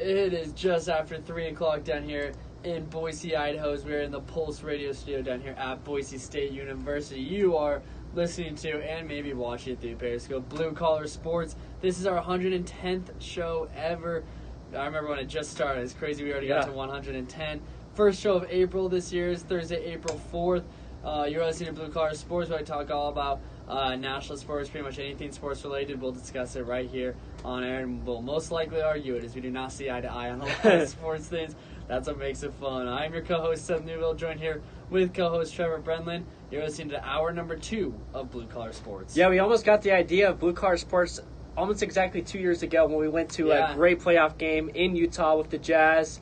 It is just after 3 o'clock down here in Boise, Idaho. We're in the Pulse Radio Studio down here at Boise State University. You are listening to and maybe watching through Periscope Blue Collar Sports. This is our 110th show ever. I remember when it just started. It's crazy we already got to 110. First show of April this year is Thursday, April 4th. You're listening to Blue Collar Sports, where I talk all about national sports, pretty much anything sports related. We'll discuss it right here on air, and we'll most likely argue it, as we do not see eye to eye on a lot of sports things. That's what makes it fun. I'm your co-host, Seth Newville, joined here with co-host Trevor Brenlin. You're listening to hour number 2 of Blue Collar Sports. Yeah, we almost got the idea of Blue Collar Sports almost exactly 2 years ago when we went to a great playoff game in Utah with the Jazz.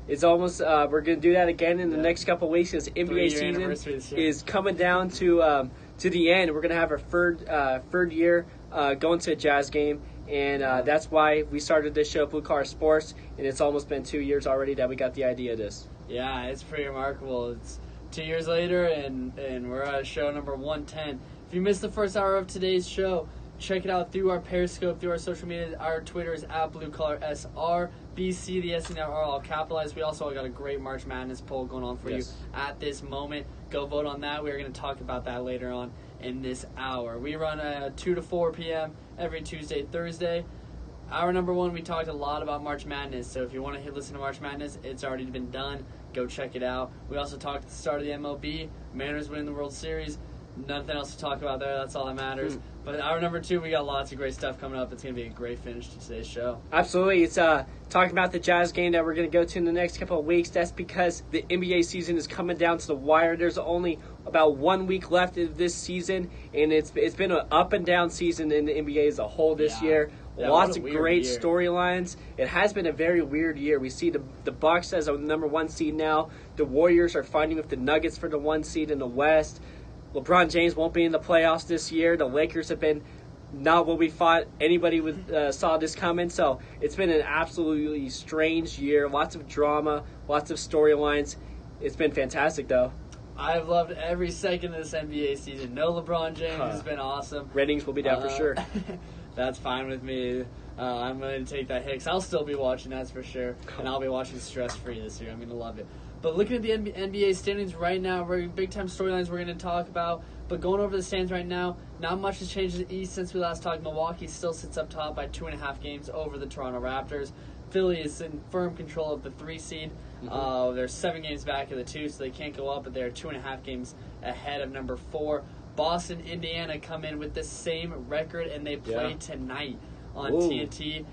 It's almost we're going to do that again in the next couple of weeks because NBA season is coming down to the end. We're going to have our third year going to a Jazz game, and that's why we started this show, Blue Collar Sports, and it's almost been 2 years already that we got the idea of this. Yeah, it's pretty remarkable. It's 2 years later, and we're at show number 110. If you missed the first hour of today's show, check it out through our Periscope, through our social media. Our Twitter is at BlueCollarSR. BC, the S and R all capitalized. We also got a great March Madness poll going on for you at this moment. Go vote on that. We're going to talk about that later on in this hour. We run 2 to 4 p.m. every Tuesday, Thursday. Hour number 1, we talked a lot about March Madness. So if you want to listen to March Madness, it's already been done. Go check it out. We also talked at the start of the MLB. Mariners winning the World Series. Nothing else to talk about there. That's all that matters. But hour number 2, we got lots of great stuff coming up. It's going to be a great finish to today's show. Absolutely. It's talking about the Jazz game that we're going to go to in the next couple of weeks. That's because the NBA season is coming down to the wire. There's only about 1 week left of this season, and it's been an up and down season in the NBA as a whole this year. Yeah, lots of great storylines. It has been a very weird year. We see the Bucks as a number 1 seed now. The Warriors are fighting with the Nuggets for the 1 seed in the West. LeBron James won't be in the playoffs this year. The Lakers have been not what we thought anybody saw this coming. So it's been an absolutely strange year. Lots of drama, lots of storylines. It's been fantastic, though. I've loved every second of this NBA season. No LeBron James has been awesome. Ratings will be down for sure. That's fine with me. I'm going to take that hit 'cause I'll still be watching, that's for sure. And I'll be watching stress-free this year. I'm going to love it. But looking at the NBA standings right now, very big-time storylines we're going to talk about. But going over the standings right now, not much has changed in the East since we last talked. Milwaukee still sits up top by 2.5 games over the Toronto Raptors. Philly is in firm control of the 3 seed. They're 7 games back of the 2, so they can't go up, but they're 2.5 games ahead of number 4. Boston, Indiana come in with the same record, and they play tonight on TNT.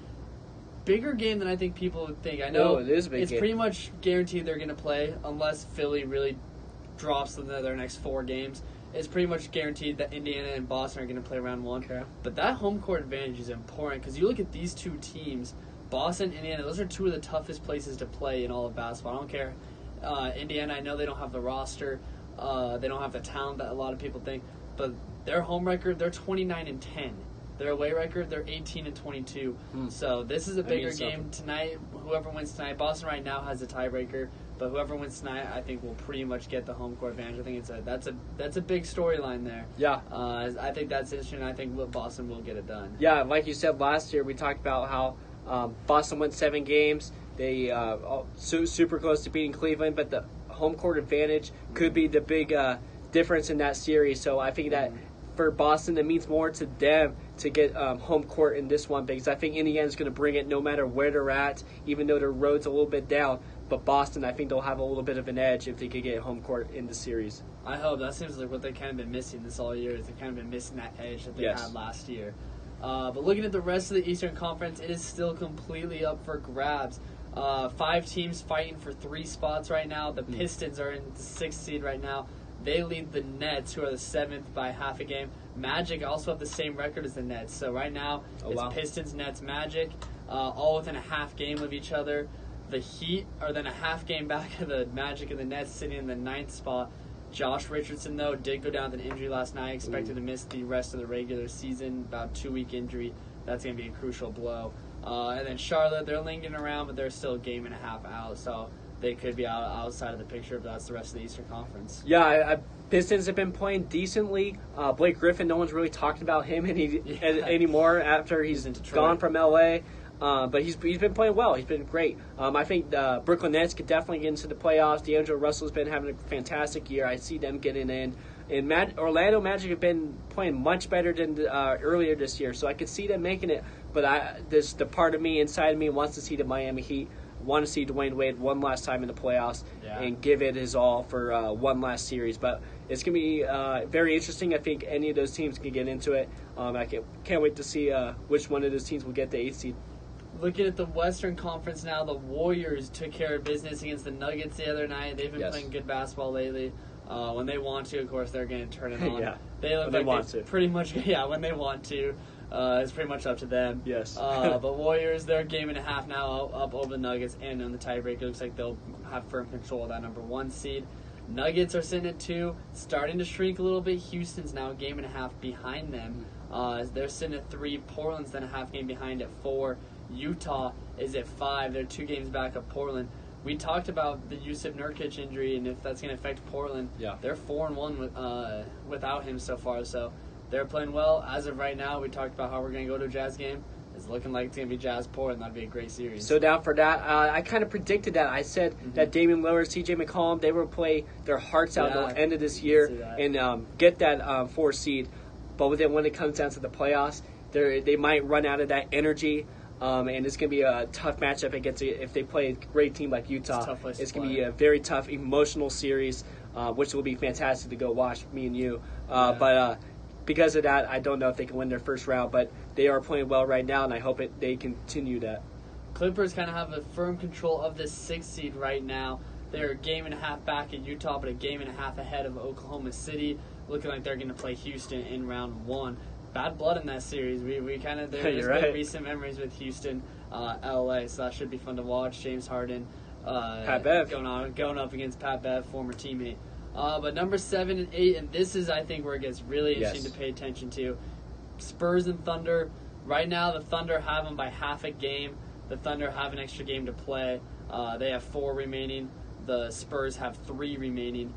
Bigger game than I think people would think. I know it is a big it's game. pretty much guaranteed they're going to play unless Philly really drops their next 4 games. It's pretty much guaranteed that Indiana and Boston are going to play round 1. Okay. But that home court advantage is important because you look at these 2 teams, Boston, Indiana, those are 2 of the toughest places to play in all of basketball. I don't care. Indiana, I know they don't have the roster. They don't have the talent that a lot of people think. But their home record, they're 29-10. Their away record, they're 18-22. So this is a bigger game tonight. Whoever wins tonight, Boston right now has a tiebreaker, but whoever wins tonight, I think will pretty much get the home court advantage. I think that's a big storyline there. Yeah, I think that's interesting. I think Boston will get it done. Yeah, like you said last year, we talked about how Boston won 7 games. They super close to beating Cleveland, but the home court advantage could be the big difference in that series. So I think that for Boston, it means more to them to get home court in this one because I think Indiana's going to bring it no matter where they're at, even though their road's a little bit down. But Boston, I think they'll have a little bit of an edge if they could get home court in the series. I hope. That seems like what they've kind of been missing this all year. Is they've kind of been missing that edge that they had last year. But looking at the rest of the Eastern Conference, it is still completely up for grabs. 5 teams fighting for 3 spots right now. The Pistons are in the 6th seed right now. They lead the Nets, who are the 7th by half a game. Magic also have the same record as the Nets. So right now, Pistons, Nets, Magic, all within a half game of each other. The Heat are then a half game back of the Magic and the Nets, sitting in the 9th spot. Josh Richardson, though, did go down with an injury last night. Expected to miss the rest of the regular season, about 2-week injury. That's going to be a crucial blow. And then Charlotte, they're lingering around, but they're still a game and a half out. So they could be outside of the picture, but that's the rest of the Eastern Conference. Yeah, Pistons have been playing decently. Blake Griffin, no one's really talking about him anymore after he's gone from L.A. But he's been playing well. He's been great. I think Brooklyn Nets could definitely get into the playoffs. D'Angelo Russell's been having a fantastic year. I see them getting in. And Orlando Magic have been playing much better than earlier this year, so I could see them making it. But the part of me, inside of me, wants to see the Miami Heat, want to see Dwayne Wade one last time in the playoffs and give it his all for one last series. But it's going to be very interesting. I think any of those teams can get into it. I can't wait to see which one of those teams will get the 8th seed. Looking at the Western Conference now, the Warriors took care of business against the Nuggets the other night. They've been playing good basketball lately. When they want to, of course, they're going to turn it on. They look like want to. Pretty much, when they want to. It's pretty much up to them. Yes. But Warriors, they're a game and a half now up over the Nuggets, and on the tiebreaker, looks like they'll have firm control of that number 1 seed. Nuggets are sitting at 2, starting to shrink a little bit. Houston's now a game and a half behind them. They're sitting at 3. Portland's then a half game behind at 4. Utah is at 5. They're 2 games back of Portland. We talked about the Jusuf Nurkic injury and if that's going to affect Portland. They're 4-1 without him so far, so they're playing well. As of right now, we talked about how we're going to go to a Jazz game. It's looking like it's going to be Jazz-Portland. That'd be a great series. So down for that. I kind of predicted that. I said that Damian Lillard, C.J. McCollum, they will play their hearts out at the end of this year and get that 4 seed. But then when it comes down to the playoffs, they might run out of that energy. And it's going to be a tough matchup if they play a great team like Utah. It's going to be a very tough, emotional series, which will be fantastic to go watch, me and you. But because of that, I don't know if they can win their first round, but they are playing well right now, and I hope they continue that. Clippers kind of have a firm control of the 6th seed right now. They're a game and a half back at Utah, but a game and a half ahead of Oklahoma City, looking like they're going to play Houston in round 1. Bad blood in that series. We kind of there's been recent memories with Houston, LA, so that should be fun to watch. James Harden, Pat Bev going up against Pat Bev, former teammate. But number 7 and 8, and this is I think where it gets really interesting to pay attention to. Spurs and Thunder. Right now, the Thunder have them by half a game. The Thunder have an extra game to play. They have 4 remaining. The Spurs have 3 remaining.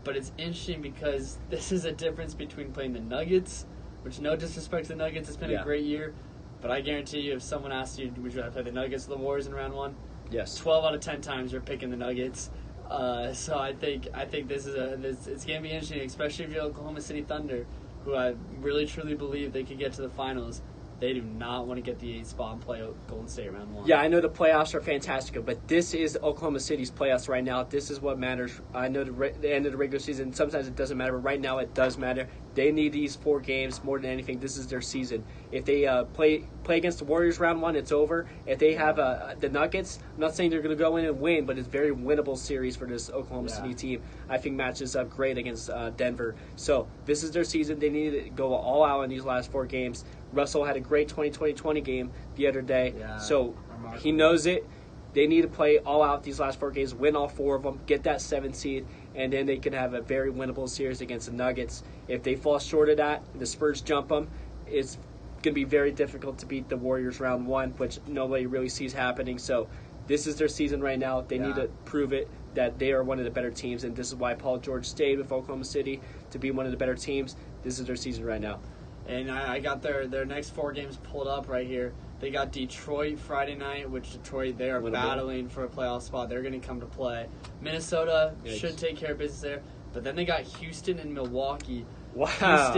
But it's interesting because this is a difference between playing the Nuggets, which no disrespect to the Nuggets, it's been a great year. But I guarantee you, if someone asked you, would you rather play the Nuggets or the Warriors in round 1? Yes. 12 out of 10 times you're picking the Nuggets. So I think this is it's going to be interesting, especially if you're Oklahoma City Thunder, who I really truly believe they could get to the finals. They do not want to get the 8th spot and play Golden State round 1. Yeah, I know the playoffs are fantastic, but this is Oklahoma City's playoffs right now. This is what matters. I know the end of the regular season, sometimes it doesn't matter, but right now it does matter. They need these 4 games more than anything. This is their season. If they play against the Warriors round 1, it's over. If they have the Nuggets, I'm not saying they're going to go in and win, but it's a very winnable series for this Oklahoma City team. I think matches up great against Denver. So this is their season. They need to go all out in these last 4 games. Russell had a great 2020 game the other day, so he knows it. They need to play all out these last 4 games, win all 4 of them, get that 7th seed, and then they can have a very winnable series against the Nuggets. If they fall short of that, the Spurs jump them, it's going to be very difficult to beat the Warriors round 1, which nobody really sees happening. So this is their season right now. They need to prove it that they are one of the better teams, and this is why Paul George stayed with Oklahoma City, to be one of the better teams. This is their season right now. And I got their next 4 games pulled up right here. They got Detroit Friday night, which Detroit, they are battling for a playoff spot. They're going to come to play. Minnesota should take care of business there. But then they got Houston and Milwaukee. Wow.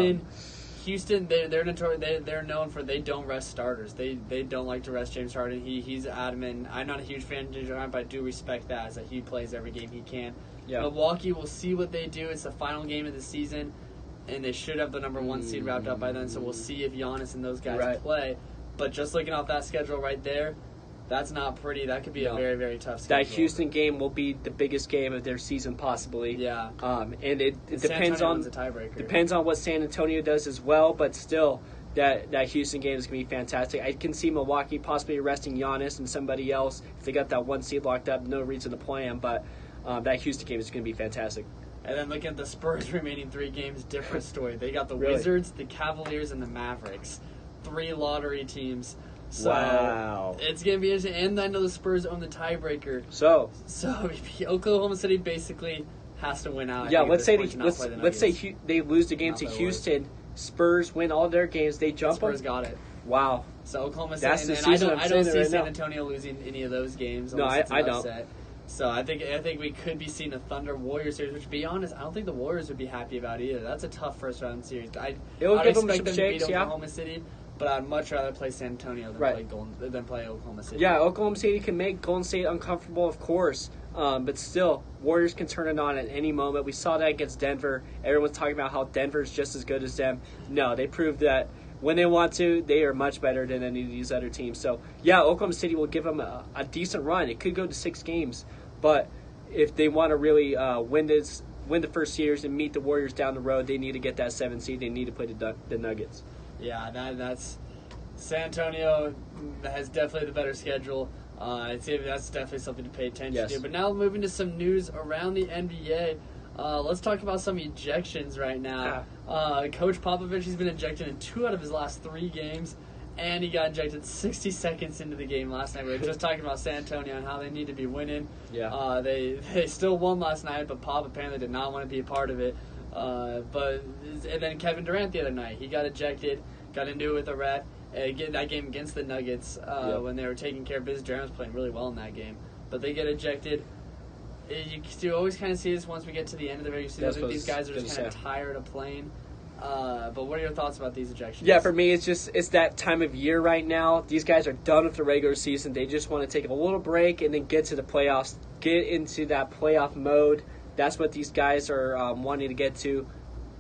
Houston, they're notorious. They're known for they don't rest starters. They don't like to rest James Harden. He's adamant. I'm not a huge fan of James Harden, but I do respect that, as that he plays every game he can. Yeah. Milwaukee, we'll see what they do. It's the final game of the season, and they should have the number 1 seed wrapped up by then. So we'll see if Giannis and those guys play. But just looking off that schedule right there, that's not pretty. That could be a very, very tough schedule. That Houston game will be the biggest game of their season, possibly. Yeah. And it depends on what San Antonio does as well. But still, that Houston game is going to be fantastic. I can see Milwaukee possibly arresting Giannis and somebody else if they got that 1 seed locked up. No reason to play him, but that Houston game is going to be fantastic. And then looking at the Spurs' remaining 3 games, different story. They got the Wizards, the Cavaliers, and the Mavericks. 3 lottery teams. So it's going to be interesting. And I know the Spurs own the tiebreaker. So Oklahoma City basically has to win out. Yeah, let's say they lose the game to Houston. Spurs win all their games. They jump them. Spurs got it. Wow. So Oklahoma That's City, the and season I don't see right San now. Antonio losing any of those games. No, unless it's an I don't. upset. So I think we could be seeing a Thunder Warriors series, which, to be honest, I don't think the Warriors would be happy about either. That's a tough first round series. It will I'd give them expect some to shakes, beat yeah. Oklahoma City, but I'd much rather play San Antonio than play Oklahoma City. Yeah, Oklahoma City can make Golden State uncomfortable, of course, but still, Warriors can turn it on at any moment. We saw that against Denver. Everyone's talking about how Denver's just as good as them. No, they proved that when they want to, they are much better than any of these other teams. So, yeah, Oklahoma City will give them a decent run. It could go to 6 games, but if they want to really win the first series and meet the Warriors down the road, they need to get that 7th seed. They need to play the Nuggets. Yeah, that's San Antonio has definitely the better schedule. I'd say that's definitely something to pay attention to. But now moving to some news around the NBA. Let's talk about some ejections right now. Coach Popovich, he's been ejected in 2 out of his last 3 games, and he got ejected 60 seconds into the game last night. We were just talking about San Antonio and how they need to be winning. Yeah. They still won last night, but Pop apparently did not want to be a part of it. And then Kevin Durant the other night, he got ejected, got into it with a ref. That game against the Nuggets when they were taking care of business. Durant was playing really well in that game, but they get ejected. You always kind of see this once we get to the end of the regular season. These guys are just kind of tired of playing. But what are your thoughts about these ejections? Yeah, for me, it's that time of year right now. These guys are done with the regular season. They just want to take a little break and then get to the playoffs, get into that playoff mode. That's what these guys are wanting to get to.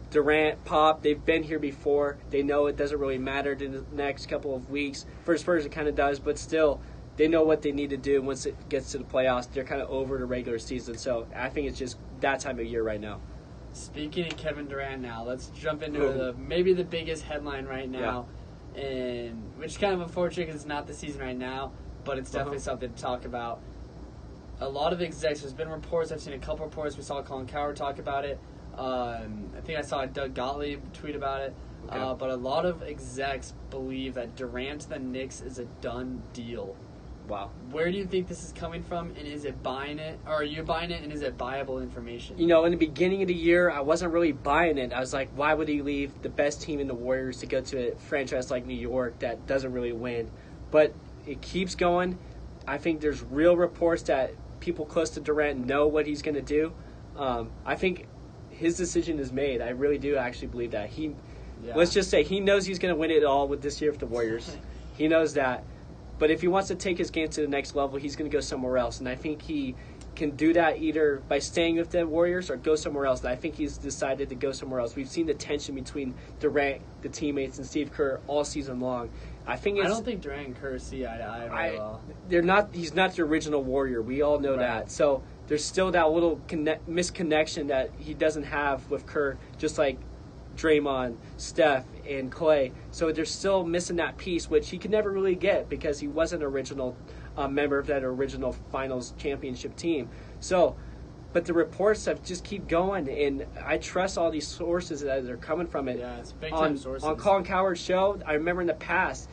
Durant, Pop, they've been here before. They know it doesn't really matter in the next couple of weeks. First, it kind of does, but still, they know what they need to do. Once it gets to the playoffs, they're kind of over the regular season. So I think it's just that time of year right now. Speaking of Kevin Durant now, let's jump into maybe the biggest headline right now, and which is kind of unfortunate because it's not the season right now, but it's definitely something to talk about. A lot of execs, there's been reports, I've seen a couple reports, we saw Colin Cowherd talk about it. I think I saw Doug Gottlieb tweet about it. But a lot of execs believe that Durant to the Knicks is a done deal. Wow. Where do you think this is coming from, and is it buying it? Or are you buying it, and is it buyable information? In the beginning of the year, I wasn't really buying it. I was like, why would he leave the best team in the Warriors to go to a franchise like New York that doesn't really win? But it keeps going. I think there's real reports that people close to Durant know what he's going to do. I think his decision is made. I really do actually believe that. Let's just say he knows he's going to win it all with this year with the Warriors. He knows that. But if he wants to take his game to the next level, he's going to go somewhere else. And I think he can do that either by staying with the Warriors or go somewhere else. And I think he's decided to go somewhere else. We've seen the tension between Durant, the teammates, and Steve Kerr all season long. I don't think Durant and Kerr see eye to eye very well. He's not the original Warrior. We all know that. So there's still that little misconnection that he doesn't have with Kerr, just like Draymond, Steph, and Clay. So they're still missing that piece, which he could never really get because he wasn't an original member of that original finals championship team. So, but the reports have just keep going, and I trust all these sources that are coming from it. Yeah, it's big-time sources. On Colin Cowherd's show, I remember in the past,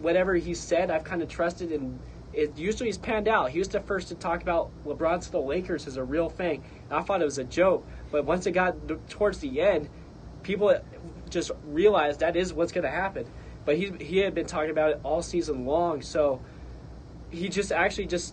whatever he said, I've kind of trusted, and it usually is panned out. He was the first to talk about LeBron to the Lakers as a real thing. I thought it was a joke, but once it got towards the end, people just realized that is what's going to happen. But he had been talking about it all season long, so he just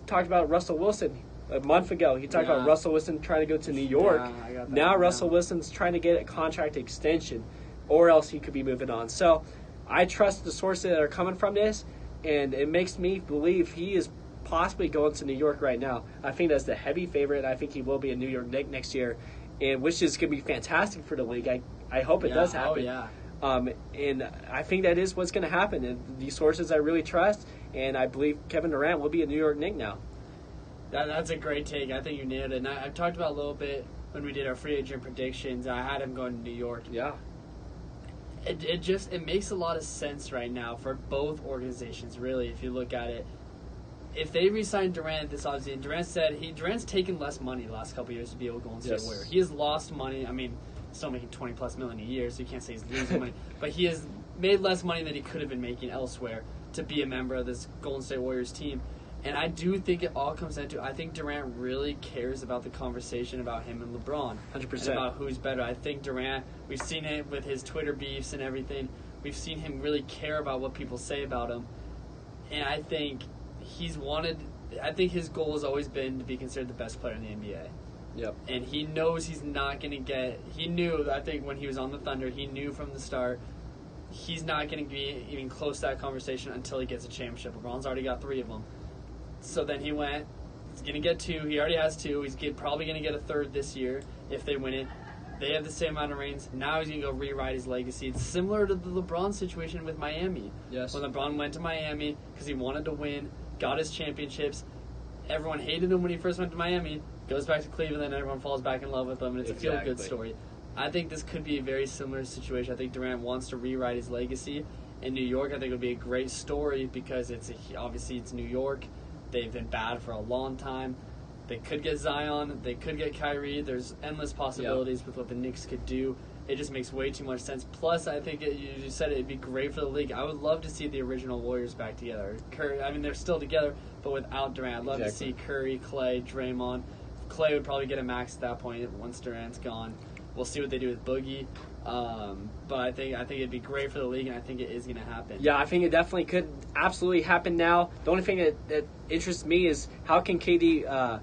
talked about Russell Wilson a month ago. He talked about Russell Wilson trying to go to New York. Now Russell Wilson's trying to get a contract extension, or else he could be moving on. So I trust the sources that are coming from this, and it makes me believe he is possibly going to New York right now. I think that's the heavy favorite. I think he will be a New York Knick next year, and which is going to be fantastic for the league. I hope it does happen. And I think that is what's going to happen. And these sources I really trust, and I believe Kevin Durant will be a New York Knick now. That's a great take. I think you nailed it. And I've talked about a little bit when we did our free agent predictions. I had him going to New York. Yeah. It makes a lot of sense right now for both organizations, really, if you look at it. If they re-signed Durant this offseason, Durant's taken less money the last couple of years to be able to go and stay Warrior. He has lost money. I mean, still making $20+ million a year, so you can't say he's losing money. But he has made less money than he could have been making elsewhere to be a member of this Golden State Warriors team. And I do think it all comes down to, I think Durant really cares about the conversation about him and LeBron. 100%. And about who's better. I think Durant, we've seen it with his Twitter beefs and everything, We've seen him really care about what people say about him. And I think his goal has always been to be considered the best player in the NBA. Yep. And he knows he's not going to he knew, I think, when he was on the Thunder, he knew from the start he's not going to be even close to that conversation until he gets a championship. LeBron's already got 3 of them. So then he went, he's going to get 2. He already has 2. He's probably going to get a 3rd this year if they win it. They have the same amount of rings. Now he's going to go rewrite his legacy. It's similar to the LeBron situation with Miami. Yes. When LeBron went to Miami because he wanted to win, got his championships. Everyone hated him when he first went to Miami. Goes back to Cleveland, and everyone falls back in love with him, and it's a feel-good story. I think this could be a very similar situation. I think Durant wants to rewrite his legacy. In New York, I think it would be a great story because obviously it's New York. They've been bad for a long time. They could get Zion. They could get Kyrie. There's endless possibilities with what the Knicks could do. It just makes way too much sense. Plus, I think you said it'd be great for the league. I would love to see the original Warriors back together. Curry, I mean, they're still together, but without Durant. I'd love to see Curry, Clay, Draymond. Clay would probably get a max at that point once Durant's gone. We'll see what they do with Boogie. But I think it'd be great for the league, and I think it is going to happen. Yeah, I think it definitely could absolutely happen now. The only thing that interests me is how can KD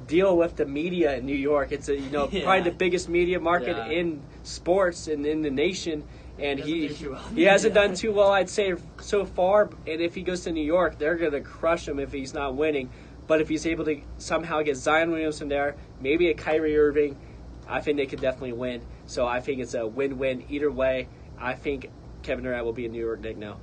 deal with the media in New York. It's probably the biggest media market in sports and in the nation, and he hasn't done too well, I'd say, so far. And if he goes to New York, they're going to crush him if he's not winning. But if he's able to somehow get Zion Williamson there, maybe a Kyrie Irving, I think they could definitely win. So I think it's a win-win either way. I think Kevin Durant will be a New York Knick now.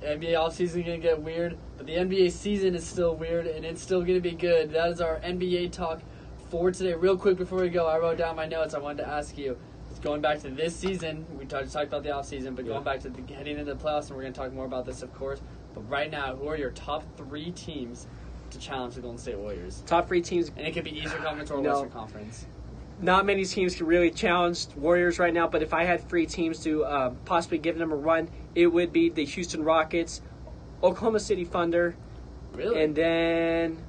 NBA offseason is going to get weird, but the NBA season is still weird, and it's still going to be good. That is our NBA talk for today. Real quick before we go, I wrote down my notes. I wanted to ask you, going back to this season, we talked about the offseason, but going back to heading into the playoffs, and we're going to talk more about this, of course. But right now, who are your top 3 teams to challenge the Golden State Warriors? Top 3 teams. And it could be Eastern Conference or Western Conference. Not many teams can really challenge Warriors right now, but if I had 3 teams to possibly give them a run, it would be the Houston Rockets, Oklahoma City Thunder, really, and then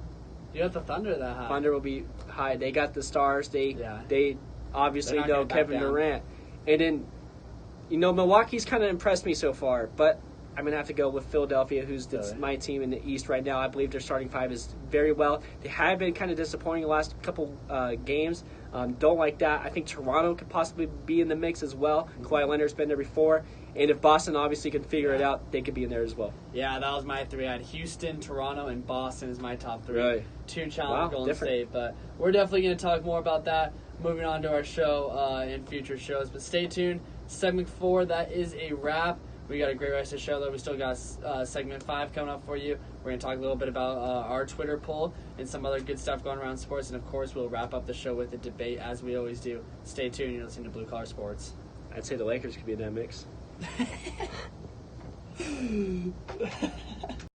you have the Thunder that high. Thunder will be high. They got the stars. They obviously know Kevin Durant, and then Milwaukee's kind of impressed me so far, but I'm going to have to go with Philadelphia, who's my team in the East right now. I believe their starting 5 is very well. They have been kind of disappointing the last couple games. Don't like that. I think Toronto could possibly be in the mix as well. Kawhi Leonard's been there before. And if Boston obviously can figure it out, they could be in there as well. Yeah, that was my 3. I had Houston, Toronto, and Boston as my top 3. Right. 2 challenge Golden State. But we're definitely going to talk more about that moving on to our show in future shows. But stay tuned. Segment 4, that is a wrap. We got a great rest of the show, though. We still got segment 5 coming up for you. We're going to talk a little bit about our Twitter poll and some other good stuff going around sports. And, of course, we'll wrap up the show with a debate, as we always do. Stay tuned. You're listening to Blue Collar Sports. I'd say the Lakers could be in that mix.